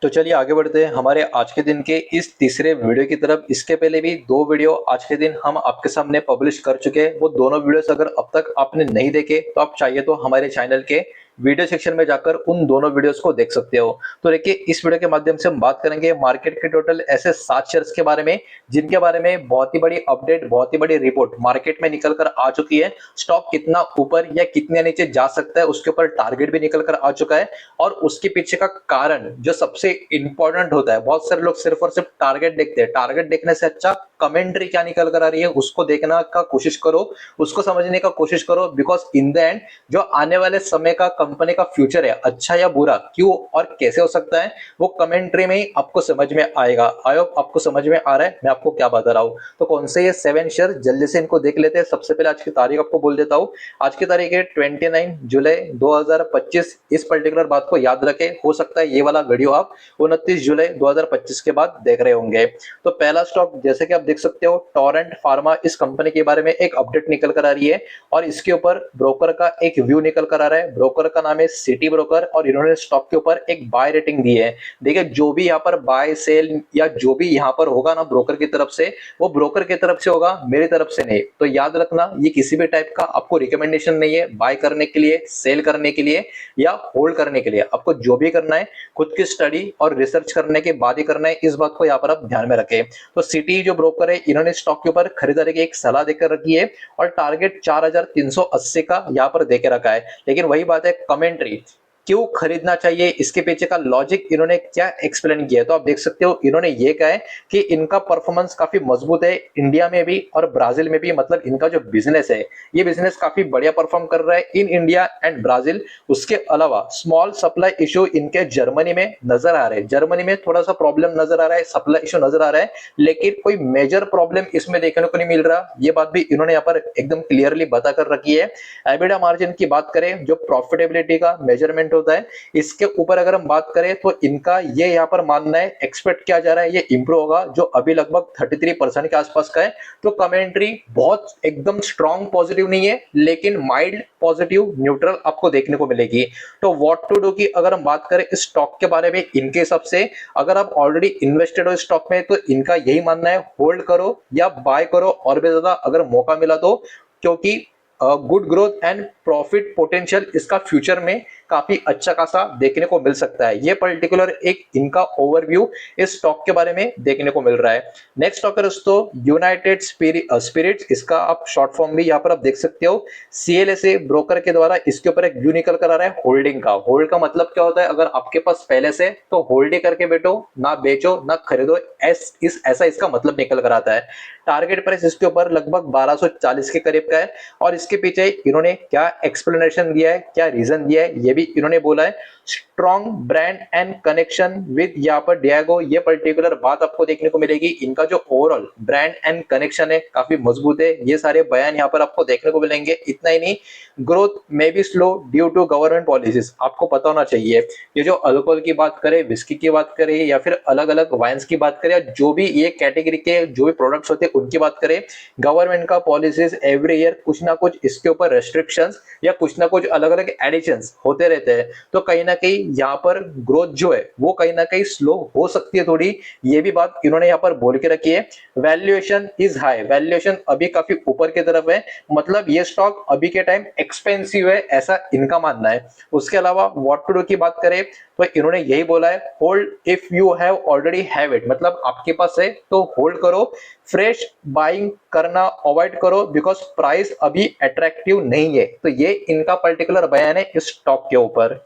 तो चलिए आगे बढ़ते हैं हमारे आज के दिन के इस तीसरे वीडियो की तरफ। इसके पहले भी दो वीडियो आज के दिन हम आपके सामने पब्लिश कर चुके हैं। वो दोनों वीडियोस अगर अब तक आपने नहीं देखे तो आप चाहिए तो हमारे चैनल के वीडियो सेक्शन में जाकर उन दोनों वीडियोस को देख सकते हो। तो देखिए, इस वीडियो के माध्यम से हम बात करेंगे मार्केट के टोटल ऐसे 7 शेयर्स के बारे में जिनके बारे में बहुत ही बड़ी अपडेट, बहुत ही बड़ी रिपोर्ट मार्केट में निकल कर आ चुकी है। स्टॉक कितना ऊपर या कितने नीचे जा सकता है उसके ऊपर टारगेट भी निकल कर आ चुका है, और उसके पीछे का कारण जो सबसे इंपॉर्टेंट होता है। बहुत सारे लोग सिर्फ और सिर्फ टारगेट देखते हैं। टारगेट देखने से अच्छा कमेंट्री क्या निकल कर आ रही है उसको देखना का कोशिश करो, उसको समझने का कोशिश करो। बिकॉज इन द एंड जो आने वाले समय का कंपनी का फ्यूचर है, अच्छा या बुरा, क्यों और कैसे हो सकता है, वो कमेंट्री में ही आपको समझ में आएगा। आई होप आपको समझ में आ रहा है मैं आपको क्या बता रहा हूं। तो कौन से ये 7 शेयर, जल्दी से इनको देख लेते हैं। सबसे पहले आज की तारीख आपको बोल देता हूं। आज की तारीख है 29 जुलाई 2025। इस पर्टिकुलर बात को याद रखें। हो सकता है ये वाला वीडियो आप 29 जुलाई 2025 के बाद देख रहे होंगे। तो पहला स्टॉक जैसे कि आप देख सकते हो, टोरेंट फार्मा। इस कंपनी के बारे में एक अपडेट निकल कर आ रही है और इसके ऊपर ब्रोकर का एक व्यू निकल कर आ रहा है। ब्रोकर का नाम है सिटी ब्रोकर और इन्होंने स्टॉक के ऊपर एक बाय रेटिंग दी है। देखिए, जो भी यहाँ पर बाय सेल या जो भी यहाँ पर होगा ना ब्रोकर की तरफ से, वो ब्रोकर की तरफ से होगा, मेरी तरफ से नहीं। तो याद रखना, ये किसी भी टाइप का आपको रिकमेंडेशन नहीं है बाय करने के लिए, सेल करने के लिए या होल्ड करने के लिए। आपको जो भी करना है खुद की स्टडी और रिसर्च करने के बाद ही करना है। इस बात को यहाँ पर आप ध्यान में रखें। तो सिटी जो ब्रोकर है, इन्होंने स्टॉक के ऊपर खरीदारी की एक सलाह देकर रखी है और टारगेट 4380 का यहाँ पर देके रखा है। लेकिन वही बात है, कमेंट्री क्यों खरीदना चाहिए, इसके पीछे का लॉजिक इन्होंने क्या एक्सप्लेन किया है। तो आप देख सकते हो, इन्होंने ये कहा है कि इनका परफॉर्मेंस काफी मजबूत है इंडिया में भी और ब्राजील में भी। मतलब इनका जो बिजनेस है, ये बिजनेस काफी बढ़िया परफॉर्म कर रहा है इन इंडिया एंड ब्राजील। उसके अलावा स्मॉल सप्लाई इशू इनके जर्मनी में नजर आ रहे हैं। जर्मनी में थोड़ा सा प्रॉब्लम नजर आ रहा है, सप्लाई इशू नजर आ रहा है, लेकिन कोई मेजर प्रॉब्लम इसमें देखने को नहीं मिल रहा। ये बात भी इन्होंने यहाँ पर एकदम क्लियरली बता कर रखी है। एबिडा मार्जिन की बात करें, जो प्रॉफिटेबिलिटी का मेजरमेंट होता है, इसके ऊपर अगर हम बात करें तो इनका ये यहाँ पर मानना है, एक्सपेक्ट किया जा रहा है ये इंप्रूव होगा, जो अभी लगभग 33% के आसपास का है। तो कमेंट्री बहुत एकदम स्ट्रॉन्ग पॉजिटिव नहीं है, लेकिन माइल्ड पॉजिटिव न्यूट्रल आपको देखने को मिलेगी। तो व्हाट टू डू की अगर हम बात करें इस स्टॉक के बारे में, इनके हिसाब से अगर आप ऑलरेडी इन्वेस्टेड हो स्टॉक में तो इनका यही मानना है, होल्ड करो या बाय करो, और भी ज्यादा अगर मौका मिला तो। क्योंकि good growth and profit potential इसका फ्यूचर में काफी अच्छा खासा देखने को मिल सकता है। ये पर्टिकुलर एक इनका ओवरव्यू इस स्टॉक के बारे में देखने को मिल रहा है। नेक्स्ट स्टॉक है दोस्तों यूनाइटेड स्पिरिट्स। इसका आप शॉर्ट फॉर्म भी यहाँ पर आप देख सकते हो। सीएलएसए ब्रोकर के द्वारा इसके ऊपर एक व्यू निकल कर आ रहा है होल्डिंग का। होल्ड का मतलब क्या होता है, अगर आपके पास पहले से तो होल्ड ही करके बैठो, ना बेचो ना खरीदो, ऐसा इसका मतलब निकल कर आता है। टारगेट प्राइस इसके ऊपर लगभग 1240 के करीब का है। और इसके पीछे इन्होंने क्या एक्सप्लेनेशन दिया है, क्या रीजन दिया है, ये भी इन्होंने बोला है। Strong brand and connection with यहाँ पर डियागो, ये पर्टिकुलर बात आपको देखने को मिलेगी। इनका जो ओवरऑल ब्रांड एंड कनेक्शन है काफी मजबूत है। ये सारे बयान यहाँ पर आपको देखने को मिलेंगे। इतना ही नहीं, ग्रोथ में भी slow due to government policies, आपको पता होना चाहिए। ये जो अल्कोहल की बात करें, विस्की की बात करें, या फिर अलग अलग वाइन्स की बात करें, या जो भी ये कैटेगरी के जो भी प्रोडक्ट्स होते हैं उनकी बात करें, गवर्नमेंट का पॉलिसीज एवरी ईयर कुछ ना कुछ इसके ऊपर रेस्ट्रिक्शंस या कुछ ना कुछ अलग अलग एडिशंस होते रहते हैं। तो कहीं ना कहीं यहाँ पर ग्रोथ जो है वो कहीं ना कहीं स्लो हो सकती है थोड़ी। ये भी बात इन्होंने यहाँ पर बोल के रखी है। वैल्यूएशन इज हाई, वैल्यूएशन अभी काफी ऊपर की तरफ है। मतलब ये स्टॉक अभी के टाइम एक्सपेंसिव है, ऐसा इनका मानना है। उसके अलावा व्हाट टू डू की बात करें तो इन्होंने यही बोला है, hold if you have already have it. मतलब आपके पास है तो होल्ड करो, फ्रेश बाइंग करना अवॉइड करो, बिकॉज प्राइस अभी अट्रैक्टिव नहीं है। तो ये इनका पर्टिकुलर बयान है इस स्टॉक के ऊपर।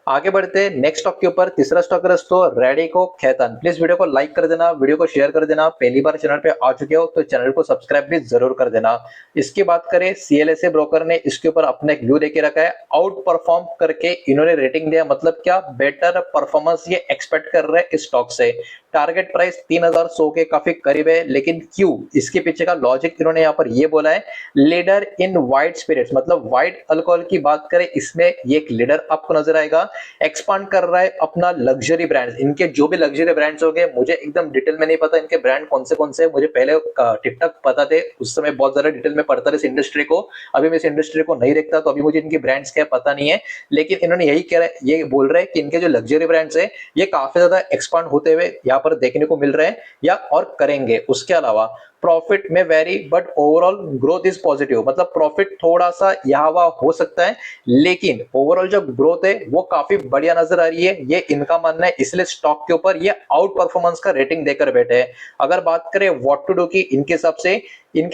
आगे बढ़ते हैं नेक्स्ट स्टॉक के ऊपर। तीसरा स्टॉक है दोस्तों रेडिको खैतान। प्लीज वीडियो को लाइक कर देना, वीडियो को शेयर कर देना। पहली बार चैनल पे आ चुके हो तो चैनल को सब्सक्राइब भी जरूर कर देना। इसकी बात करें, सीएलएसए ब्रोकर ने इसके ऊपर अपने एक व्यू देके रखा है। आउट परफॉर्म करके इन्होंने रेटिंग दिया, मतलब क्या बेटर परफॉर्मेंस ये एक्सपेक्ट कर रहे हैं इस स्टॉक से। टारगेट प्राइस 3100 के काफी करीब है, लेकिन क्यों? इसके पीछे का लॉजिक इन्होंने यहाँ पर ये बोला है, लीडर इन वाइट स्पिरिट्स, मतलब वाइट अल्कोहल की बात करें इसमें ये एक लीडर आपको नजर आएगा। एक्सपांड कर रहा है अपना लग्जरी ब्रांड्स, इनके जो भी लग्जरी ब्रांड्स हो गए, मुझे एकदम डिटेल में नहीं पता इनके ब्रांड कौन से, मुझे पहले ठीक ठाक पता थे, उस समय बहुत ज्यादा डिटेल में पढ़ता था इस इंडस्ट्री को। अभी मैं इस इंडस्ट्री को नहीं देखता, तो अभी मुझे इनकी ब्रांड्स क्या पता नहीं है, लेकिन इन्होंने यही कह रहा है, ये बोल रहे हैं कि इनके जो लग्जरी ब्रांड्स है ये काफी ज्यादा एक्सपांड होते हुए यहाँ पर देखने को मिल रहे हैं या और करेंगे। उसके अलावा प्रॉफिट में very but overall growth is positive, मतलब प्रॉफिट थोड़ा सा यहाँ वहां हो सकता है, लेकिन ओवरऑल जो ग्रोथ है वो काफी बढ़िया नजर आ रही है, ये इनका मानना है। इसलिए स्टॉक के ऊपर ये आउट परफॉर्मेंस का रेटिंग देकर बैठे हैं। अगर बात करें व्हाट टू डू की, इनके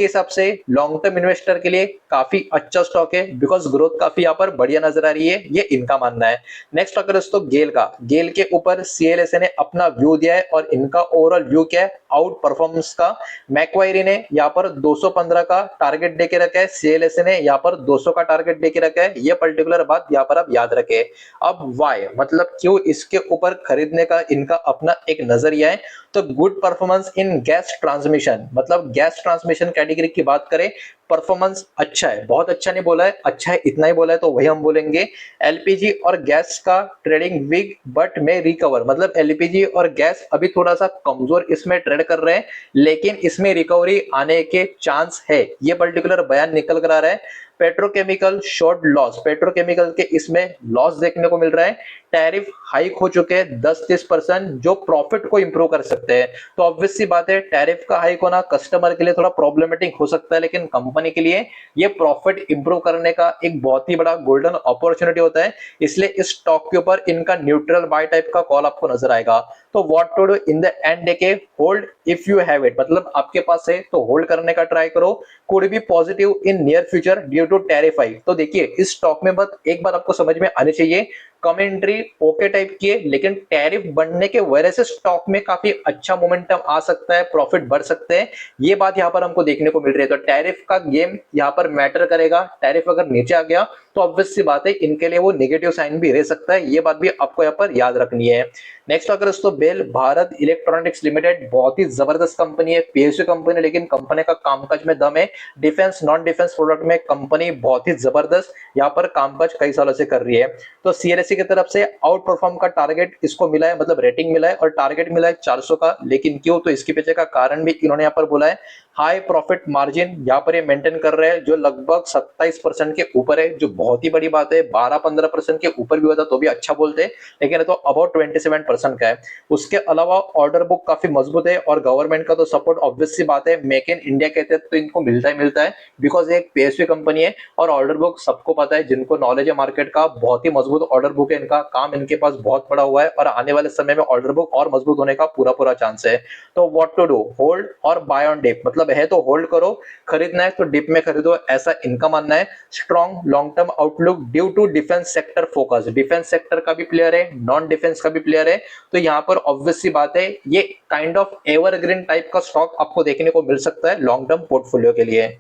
हिसाब से लॉन्ग टर्म इन्वेस्टर के लिए काफी अच्छा स्टॉक है, बिकॉज ग्रोथ काफी यहाँ पर बढ़िया नजर आ रही है, ये इनका मानना है। नेक्स्ट अगर दोस्तों गेल के ऊपर सीएलएसए ने अपना व्यू दिया है, और इनका ओवरऑल व्यू क्या है आउट परफॉर्मेंस का। मैक्वायरी ने यहाँ पर 215 का टारगेट देके रखा है, सीएलएसए ने यहाँ पर 200 का टारगेट देके रखा है, ये पर्टिकुलर बात यहाँ पर आप याद रखें। अब वाई मतलब क्यों इसके ऊपर खरीदने का इनका अपना एक नजरिया है। तो good performance in gas transmission, मतलब गैस ट्रांसमिशन कैटेगरी की बात करें, परफॉर्मेंस अच्छा है, बहुत अच्छा नहीं बोला है, अच्छा है इतना ही बोला है, तो वही हम बोलेंगे। एलपीजी और गैस का ट्रेडिंग वीक बट में रिकवर, मतलब एलपीजी और गैस अभी थोड़ा सा कमजोर इसमें ट्रेड कर रहे हैं, लेकिन इसमें रिकवरी आने के चांस है, ये पर्टिकुलर बयान निकल कर आ रहा है। पेट्रोकेमिकल शॉर्ट लॉस, पेट्रोकेमिकल के इसमें लॉस देखने को मिल रहा है। टैरिफ हाइक हो चुके हैं 10-30%, जो प्रॉफिट को इंप्रूव कर सकते हैं। तो ऑब्वियस सी बात है, टैरिफ का हाइक होना कस्टमर के लिए थोड़ा प्रॉब्लमेटिक हो सकता है, लेकिन कंपनी के लिए ये प्रॉफिट इंप्रूव करने का एक बहुत ही बड़ा गोल्डन अपॉर्चुनिटी होता है। इसलिए इस स्टॉक के ऊपर इनका न्यूट्रल बाय टाइप का कॉल आपको नजर आएगा। तो what to do in the end देखे, hold if you have it, मतलब आपके पास है तो होल्ड करने का ट्राई करो। Could be positive in near future due to tariff hike. तो देखिए इस स्टॉक में बस एक बार आपको समझ में आनी चाहिए, कमेंट्री ओके टाइप की है, लेकिन टैरिफ बढ़ने के वजह से स्टॉक में काफी अच्छा मोमेंटम आ सकता है, प्रॉफिट बढ़ सकते हैं, ये बात यहां पर हमको देखने को मिल रही है। तो टैरिफ का गेम यहां पर मैटर करेगा, टैरिफ अगर नीचे आ गया तो ऑब्वियस सी बात है इनके लिए वो नेगेटिव साइन भी रह सकता है, ये बात भी आपको यहाँ पर याद रखनी है। नेक्स्ट अगर दोस्तों बेल भारत इलेक्ट्रॉनिक्स लिमिटेड, बहुत ही जबरदस्त कंपनी है, पीएसयू कंपनी है, लेकिन कंपनी का कामकाज में दम है। डिफेंस नॉन डिफेंस प्रोडक्ट में कंपनी बहुत ही जबरदस्त यहाँ पर कामकाज कई सालों से कर रही है। तो सीएलएसए की तरफ से आउट परफॉर्म का टारगेट इसको मिला है, मतलब रेटिंग मिला है, और टारगेट मिला है 400 का, लेकिन क्यों? तो इसके पीछे का कारण भी इन्होंने यहाँ पर बोला है। हाई प्रॉफिट मार्जिन यहाँ पर ये मेंटेन कर रहे हैं, जो लगभग 27% के ऊपर है, जो बहुत ही बड़ी बात है। 12-15% के ऊपर भी होता तो भी अच्छा बोलते, लेकिन तो अबाउट 27% का है। उसके अलावा ऑर्डर बुक काफी मजबूत है, और गवर्नमेंट का तो सपोर्ट ऑब्वियस सी बात है, मेक इन इंडिया कहते हैं तो इनको मिलता है, बिकॉज एक पीएसयू कंपनी है, और ऑर्डर बुक सबको पता है, जिनको नॉलेज है मार्केट का, बहुत ही मजबूत ऑर्डर बुक है इनका, काम इनके पास बहुत बड़ा हुआ है, और आने वाले समय में ऑर्डर बुक और मजबूत होने का पूरा चांस है। तो व्हाट टू डू, होल्ड और बाय ऑन डिप, मतलब है तो होल्ड करो, खरीदना है तो डिप में खरीदो, ऐसा इनका मानना है। Strong long term outlook due to defence sector focus, defence sector का भी प्लेयर है, नॉन डिफेंस का भी प्लेयर है, तो यहाँ पर ऑब्वियस सी बात है ये काइंड ऑफ एवरग्रीन टाइप का स्टॉक आपको देखने को मिल सकता है लॉन्ग टर्म पोर्टफोलियो के लिए।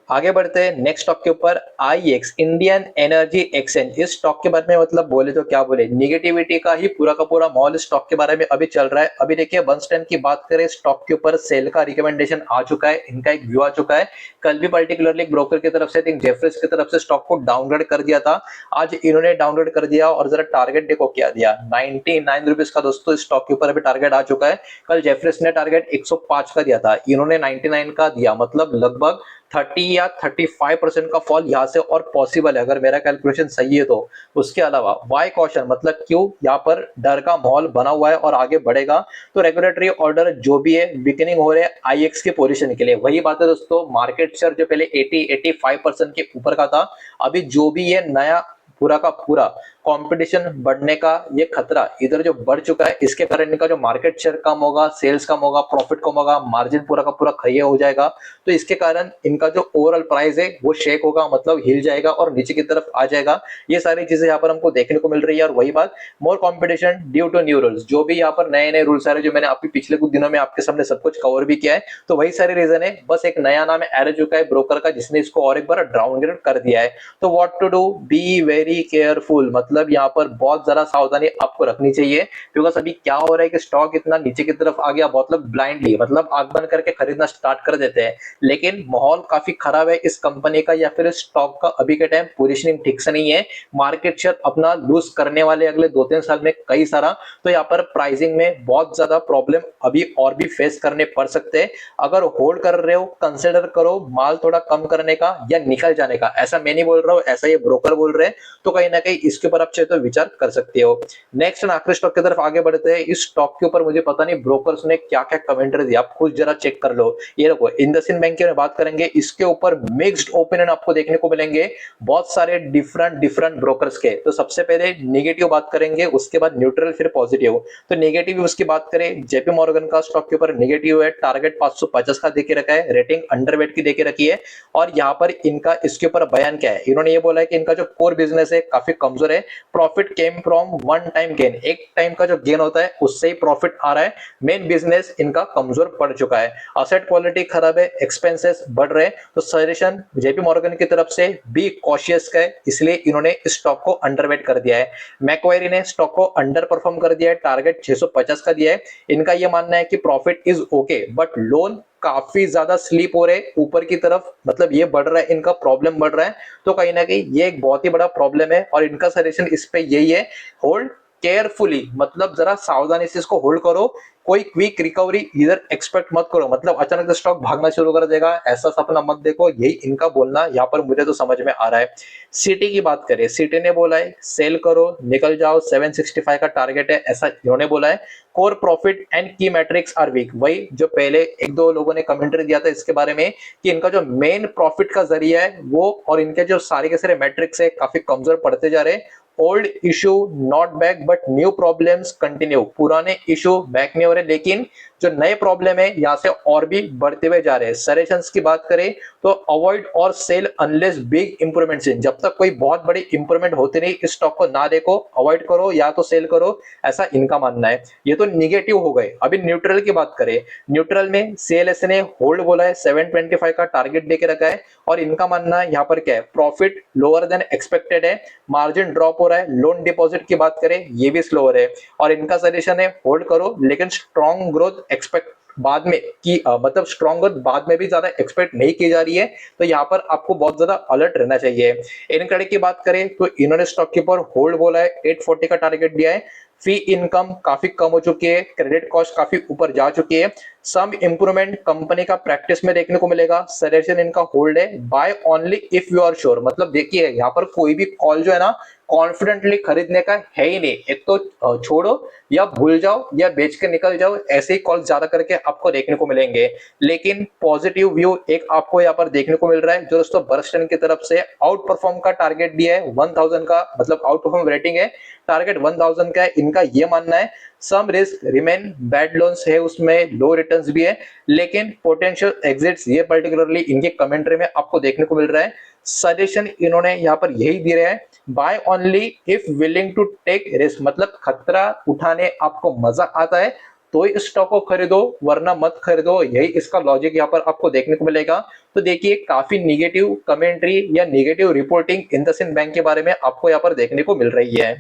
आगे बढ़ते हैं नेक्स्ट स्टॉक के ऊपर, आईएक्स इंडियन एनर्जी एक्सचेंज। इस स्टॉक के बारे में मतलब बोले तो क्या बोले, निगेटिविटी का ही पूरा का पूरा माहौल स्टॉक के बारे में अभी चल रहा है। अभी देखिए बर्नस्टाइन की बात करें, स्टॉक के ऊपर सेल का रिकमेंडेशन आ चुका है, इनका एक व्यू आ चुका है। कल भी पर्टिकुलरली एक ब्रोकर की तरफ से, थिंक जेफरीज की तरफ से, स्टॉक को डाउनग्रेड कर दिया था, आज इन्होंने डाउनग्रेड कर दिया, और जरा टारगेट देखो क्या दिया, 99 रुपीज का दोस्तों स्टॉक के ऊपर अभी टारगेट आ चुका है। कल जेफरीज ने टारगेट 105 का दिया था, इन्होंने 99 का दिया, मतलब लगभग 30 या 35% का फॉल यहां से और पॉसिबल है, अगर मेरा कैलकुलेशन सही है तो। उसके अलावा वाई कॉशन, मतलब क्यों? यहाँ पर डर का माहौल बना हुआ है और आगे बढ़ेगा, तो रेगुलेटरी ऑर्डर जो भी है वीकनिंग हो रहे हैं आईएक्स के पोजीशन के लिए। वही बात है दोस्तों, मार्केट शेयर जो पहले 80-85% के ऊपर का था, अभी जो भी ये नया पूरा का पूरा कंपटीशन बढ़ने का ये खतरा इधर जो बढ़ चुका है, इसके कारण इनका जो मार्केट शेयर कम होगा, सेल्स कम होगा, प्रॉफिट कम होगा, मार्जिन पूरा का पूरा खैया हो जाएगा, तो इसके कारण इनका जो ओवरऑल प्राइस है वो शेक होगा, मतलब हिल जाएगा और नीचे की तरफ आ जाएगा। ये सारी चीजें यहाँ पर हमको देखने को मिल रही है। और वही बात, more competition due to new rules, जो भी यहाँ पर नए नए रूल्स आ रहे हैं, जो मैंने आपके पिछले कुछ दिनों में आपके सामने सब कुछ कवर भी किया है, तो वही सारे रीजन है। बस एक नया नाम आ चुका है ब्रोकर का, जिसने इसको और एक बार डाउनग्रेड कर दिया है। तो what to do, be very careful, मतलब मतलब यहाँ पर बहुत ज्यादा सावधानी आपको रखनी चाहिए, बिकॉज अभी क्या हो रहा है कि स्टॉक इतना नीचे की तरफ आ गया, बहुत लोग ब्लाइंडली मतलब आंख बंद करके खरीदना स्टार्ट कर देते हैं, लेकिन माहौल काफी खराब है इस कंपनी का या फिर इस स्टॉक का। अभी के टाइम पोजीशनिंग ठीक से नहीं है, मार्केट शेयर अपना लूज करने वाले अगले 2-3 साल में कई सारा, तो यहाँ पर प्राइसिंग में बहुत ज्यादा प्रॉब्लम अभी और भी फेस करने पड़ सकते हैं। अगर होल्ड कर रहे हो कंसिडर करो माल थोड़ा कम करने का या निकल जाने का, ऐसा मैं नहीं बोल रहा हूँ, ऐसा ये ब्रोकर बोल रहे हैं, तो कहीं ना कहीं इसके ऊपर आप चाहे तो विचार कर सकते हो। नेक्स्ट आखिरी स्टॉक की तरफ आगे बढ़ते हैं। इस स्टॉक के ऊपर मुझे पता नहीं ब्रोकर्स ने क्या क्या कमेंट्री दी, आप खुद जरा चेक कर लो। ये देखो इंडसइंड बैंक की बात करेंगे, इसके ऊपर मिक्स्ड ओपिनियन आपको देखने को मिलेंगे बहुत सारे डिफरेंट ब्रोकर्स के। तो सबसे पहले नेगेटिव बात करेंगे, उसके बाद न्यूट्रल, फिर पॉजिटिव। तो नेगेटिव उसकी बात करें, जेपी मॉर्गन का स्टॉक के ऊपर नेगेटिव है, टारगेट 550 का देके रखा है, रेटिंग अंडरवेट की देके रखी है। और यहाँ पर इनका इसके ऊपर बयान क्या है, इन्होंने ये बोला है कि इनका जो कोर बिजनेस है काफी कमजोर है, profit came from one time gain, एक टाइम का जो गेन होता है उससे ही प्रॉफिट आ रहा है, मेन बिजनेस इनका कमजोर पड़ चुका है, असेट क्वालिटी खराब है, एक्सपेंसेस बढ़ रहे हैं। तो सजेशन जेपी मॉर्गन की तरफ से बी कॉशियस का है, इसलिए इन्होंने इस स्टॉक को अंडरवेट कर दिया है। मैक्वायरी ने स्टॉक को अंडर परफॉर्म कर दिया है, टारगेट 650 का दिया है। इनका यह मानना है कि profit is okay but loan काफी ज्यादा स्लीप हो रहे ऊपर की तरफ, मतलब ये बढ़ रहा है, इनका प्रॉब्लम बढ़ रहा है। तो कहीं ना कहीं ये एक बहुत ही बड़ा प्रॉब्लम है और इनका सजेशन इस पे यही है, होल्ड केयरफुली, मतलब जरा सावधानी से इसको होल्ड करो, कोई क्विक रिकवरी इधर एक्सपेक्ट मत करो, मतलब अचानक से स्टॉक भागना शुरू कर देगा ऐसा सपना मत देखो, यही इनका बोलना यहाँ पर मुझे तो समझ में आ रहा है। सिटी की बात करें, सिटी ने बोला है सेल करो निकल जाओ, 765 का टारगेट है, ऐसा इन्होंने बोला है। कोर प्रॉफिट एंड की मैट्रिक्स आर वीक, वही जो पहले एक दो लोगों ने कमेंट्री दिया था इसके बारे में कि इनका जो मेन प्रॉफिट का जरिया है वो और इनके जो सारे के सारे मैट्रिक्स है काफी कमजोर पड़ते जा रहे हैं। Old issue not back but new problems continue, पुराने इशू बैक नहीं हो रहे लेकिन जो नए प्रॉब्लम है यहाँ से और भी बढ़ते हुए जा रहे हैं। सजेशंस की बात करें तो अवॉइड और सेल अनलेस बिग इंप्रूवमेंट्स, जब तक कोई बहुत बड़ी इंप्रूवमेंट होती नहीं इस स्टॉक को ना देखो, अवॉइड करो या तो सेल करो, ऐसा इनका मानना है। ये तो निगेटिव हो गए। अभी न्यूट्रल की बात करें, न्यूट्रल में सीएलएस ने होल्ड बोला है, 725 का टारगेट देके रखा है और इनका मानना है यहाँ पर क्या है, प्रॉफिट लोअर देन एक्सपेक्टेड है, मार्जिन ड्रॉप हो रहा है, लोन डिपॉजिट की बात करें ये भी स्लोअर है और इनका सजेशन है होल्ड करो लेकिन स्ट्रॉन्ग ग्रोथ एक्सपेक्ट बाद में की मतलब स्ट्रॉन्ग ग्रोथ बाद में भी ज्यादा एक्सपेक्ट नहीं की जा रही है, तो यहाँ पर आपको बहुत ज्यादा अलर्ट रहना चाहिए। इन क्रेडिट की बात करें तो इन्होंने स्टॉक के ऊपर होल्ड बोला है, 840 का टारगेट दिया है, फी इनकम काफी कम हो चुकी है, क्रेडिट कॉस्ट काफी ऊपर जा चुकी है, सम इंप्रूवमेंट कंपनी का प्रैक्टिस में देखने को मिलेगा। सजेशन इनका होल्ड है, buy only if you are sure, मतलब देखिए यहाँ पर कोई भी कॉल जो है ना कॉन्फिडेंटली खरीदने का है ही नहीं, एक तो छोड़ो या भूल जाओ या बेच के निकल जाओ, ऐसे ही कॉल ज्यादा करके आपको देखने को मिलेंगे। लेकिन पॉजिटिव व्यू एक आपको यहाँ पर देखने को मिल रहा है, जो दोस्तों बर्स्टन की तरफ से आउट परफॉर्म का टारगेट दिया है 1000 का, मतलब आउट परफॉर्म रेटिंग है, टारगेट 1000 का है, इनका ये मानना है some risk remain, bad loans है उसमें, लो रिटर्न्स भी है, लेकिन पोटेंशियल एग्जिट्स ये पर्टिकुलरली इनके कमेंट्री में आपको देखने को मिल रहा है। सजेशन इन्होंने यहाँ पर यही दिया है, buy only if willing to take risk, मतलब खतरा उठाने आपको मजा आता है तो इस स्टॉक को खरीदो वरना मत खरीदो, यही इसका लॉजिक यहाँ पर आपको देखने को मिलेगा। तो देखिए काफी निगेटिव कमेंट्री या निगेटिव रिपोर्टिंग इंडसइंड बैंक के बारे में आपको यहाँ पर देखने को मिल रही है।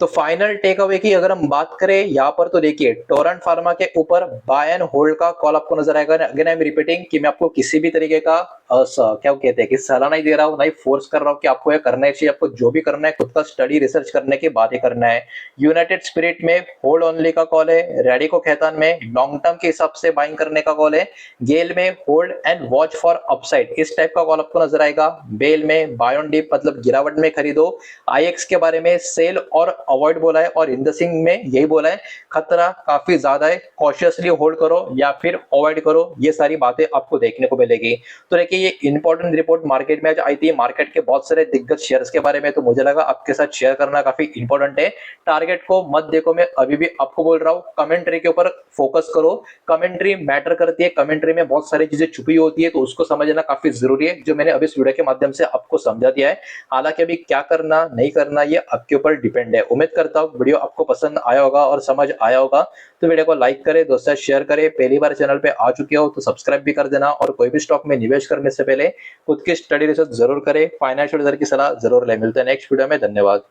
तो फाइनल टेक अवे की अगर हम बात करें यहाँ पर, तो देखिए टोरेंट फार्मा के ऊपर बाय एंड होल्ड का कॉल आपको नजर आएगा। अगेन आई एम रिपीटिंग कि मैं आपको किसी भी तरीके का क्या कहते हैं कि सलाह नहीं दे रहा हूँ, नहीं फोर्स कर रहा हूँ कि आपको ये करना चाहिए, आपको जो भी करना है खुद का स्टडी रिसर्च करने के बाद ही करना है। यूनाइटेड स्पिरिट में होल्ड ओनली का कॉल है, रेडिको खैतान में लॉन्ग टर्म के हिसाब से बाइंग करने का कॉल है, गेल में hold and watch for upside इस टाइप का कॉल आपको नजर आएगा, बेल में बाय ऑन डिप मतलब गिरावट में खरीदो, आईएक्स के बारे में सेल और अवॉइड बोला है और इंडसिंग में यही बोला है खतरा काफी ज्यादा है, कॉशियसली होल्ड करो या फिर अवॉइड करो, ये सारी बातें आपको देखने को मिलेगी। तो देखिए ये इंपॉर्टेंट रिपोर्ट मार्केट में आज आई थी, मार्केट के बहुत सारे दिग्गज शेयर्स के बारे में, तो मुझे लगा आपके साथ शेयर करना काफी इंपॉर्टेंट है। टारगेट को मत देखो, मैं अभी भी आपको बोल रहा हूँ, कमेंट्री के ऊपर फोकस करो, कमेंट्री मैटर करती है, कमेंट्री में बहुत सारी चीजें छुपी होती है तो उसको समझना काफी जरूरी है, जो मैंने अभी इस वीडियो के माध्यम से आपको समझा दिया है। हालांकि अभी क्या करना नहीं करना ये आपके ऊपर डिपेंड है। उम्मीद करता हूँ वीडियो आपको पसंद आया होगा और समझ आया होगा, तो वीडियो को लाइक करें, दोस्तों शेयर करें, पहली बार चैनल पे आ चुके हो तो सब्सक्राइब भी कर देना और कोई भी स्टॉक में निवेश करने से पहले खुद की स्टडी रिसर्च जरूर करें, फाइनेंशियल एडवाइजर की सलाह जरूर लें। मिलते हैं नेक्स्ट वीडियो में, धन्यवाद।